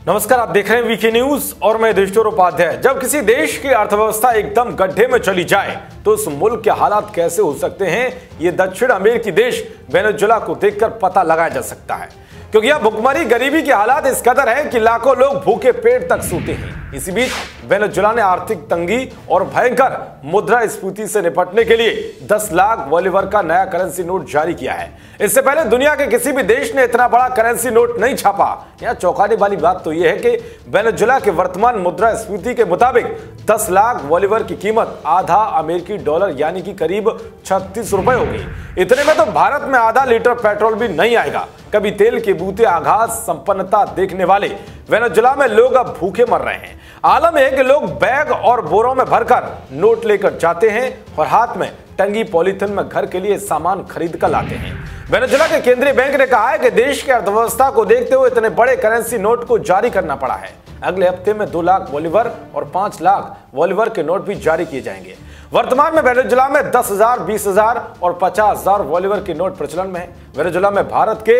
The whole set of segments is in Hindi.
नमस्कार, आप देख रहे हैं वीके न्यूज और मैं युधिष्ठिर उपाध्याय। जब किसी देश की अर्थव्यवस्था एकदम गड्ढे में चली जाए तो उस मुल्क के हालात कैसे हो सकते हैं, ये दक्षिण अमेरिकी देश वेनेजुएला को देखकर पता लगाया जा सकता है। क्योंकि यह भुखमरी गरीबी के हालात इस कदर है कि लाखों लोग भूखे पेट तक सोते हैं। इसी बीच वेनेजुएला ने आर्थिक तंगी और भयंकर मुद्रास्फीति से निपटने के लिए 10 लाख बोलीवर का नया करेंसी नोट जारी किया है। इससे पहले दुनिया के किसी भी देश ने इतना बड़ा करेंसी नोट नहीं छापा। यहां चौंकाने वाली बात तो यह है कि वेनेजुएला के वर्तमान मुद्रास्फीति के मुताबिक 10 लाख बोलीवर की कीमत आधा अमेरिकी डॉलर यानी कि करीब 36 रुपए होगी। इतने में तो भारत में आधा लीटर पेट्रोल भी नहीं आएगा। कभी तेल के बूते आघात संपन्नता देखने वाले वेनेजुएला में लोग अब भूखे मर रहे हैं। आलम है कि लोग बैग और बोरों में भरकर नोट लेकर जाते हैं और हाथ में टंगी पॉलीथिन में घर के लिए सामान खरीद कर लाते हैं। वेनेजुएला के केंद्रीय बैंक ने कहा है कि देश की अर्थव्यवस्था को देखते हुए इतने बड़े करेंसी नोट को जारी करना पड़ा है। अगले हफ्ते में 2 लाख बोलीवर और 5 लाख बोलीवर के नोट भी जारी किए जाएंगे। वर्तमान में वेनेजुएला में 10,000, 20,000 और 50,000 बोलीवर के नोट प्रचलन में है। वेनेजुएला में भारत के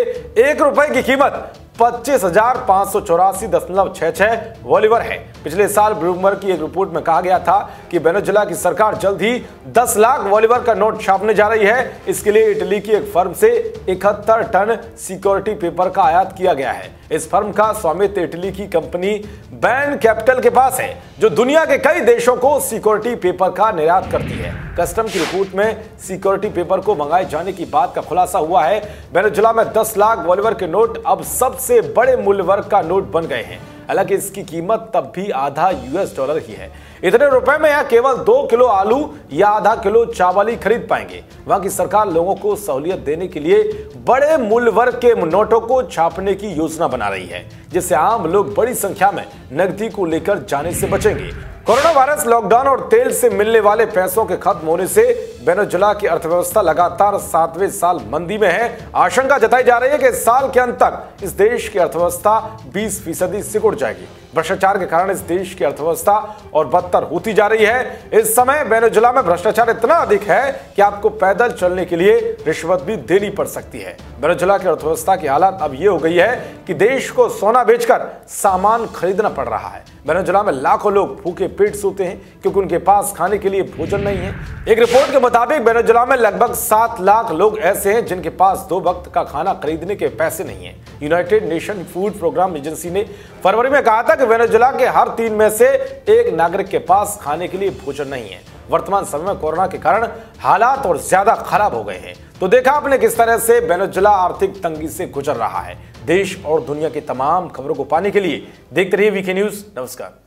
1 रुपए की कीमत 25,584.66 बोलीवर है। पिछले साल ब्लूमबर्ग की एक रिपोर्ट में कहा गया था कि वेनेजुएला की सरकार जल्द ही 10 लाख बोलीवर का नोट छापने जा रही है। इसके लिए इटली की एक फर्म से 71 टन सिक्योरिटी पेपर का आयात किया गया है। इस फर्म का स्वामित्व इटली की कंपनी बैन कैपिटल के पास है, जो दुनिया के कई देशों को सिक्योरिटी पेपर का निर्यात करती है। कस्टम की रिपोर्ट में सिक्योरिटी पेपर को मंगाए जाने की बात का खुलासा हुआ है। वेनेजुएला में 10 लाख बोलीवर के नोट अब सबसे बड़े मूल्य वर्ग का नोट बन गए हैं। हालांकि इसकी कीमत तब भी आधा $US ही है। इतने रुपए में यह केवल 2 किलो आलू या आधा किलो चावल ही खरीद पाएंगे। वहां की सरकार लोगों को सहूलियत देने के लिए बड़े मूल्य वर्ग के नोटों को छापने की योजना बना रही है, जिससे आम लोग बड़ी संख्या में नकदी को लेकर जाने से बचेंगे। कोरोना वायरस, लॉकडाउन और तेल से मिलने वाले पैसों के खत्म होने से वेनेजुएला की अर्थव्यवस्था लगातार 7वें साल मंदी में है। आशंका जताई जा रही है कि साल के अंत तक इस देश की अर्थव्यवस्था 20% सिकुड़ जाएगी। भ्रष्टाचार के कारण इस देश की अर्थव्यवस्था और बदतर होती जा रही है। इस समय वेनेजुएला में भ्रष्टाचार इतना अधिक है कि आपको पैदल चलने के लिए रिश्वत भी देनी पड़ सकती है। वेनेजुएला की अर्थव्यवस्था की हालत अब यह हो गई है कि देश को सोना बेचकर सामान खरीदना पड़ रहा है। वेनेजुएला में लाखों लोग भूखे पेट सोते हैं क्योंकि उनके पास खाने के लिए भोजन नहीं है। एक रिपोर्ट के मुताबिक वेनेजुएला में लगभग 7 लाख लोग ऐसे हैं जिनके पास 2 वक्त का खाना खरीदने के पैसे नहीं है। United nation food programme agency ने फरवरी में कहा था कि वेनेजुएला के हर 3 में से 1 नागरिक के पास खाने के लिए भोजन नहीं है। वर्तमान समय में कोरोना के कारण हालात और ज्यादा खराब हो गए हैं। तो देखा आपने किस तरह से वेनेजुएला आर्थिक तंगी से गुजर रहा है। देश और दुनिया की तमाम खबरों को पाने के लिए देखते रहिए वीके न्यूज। नमस्कार।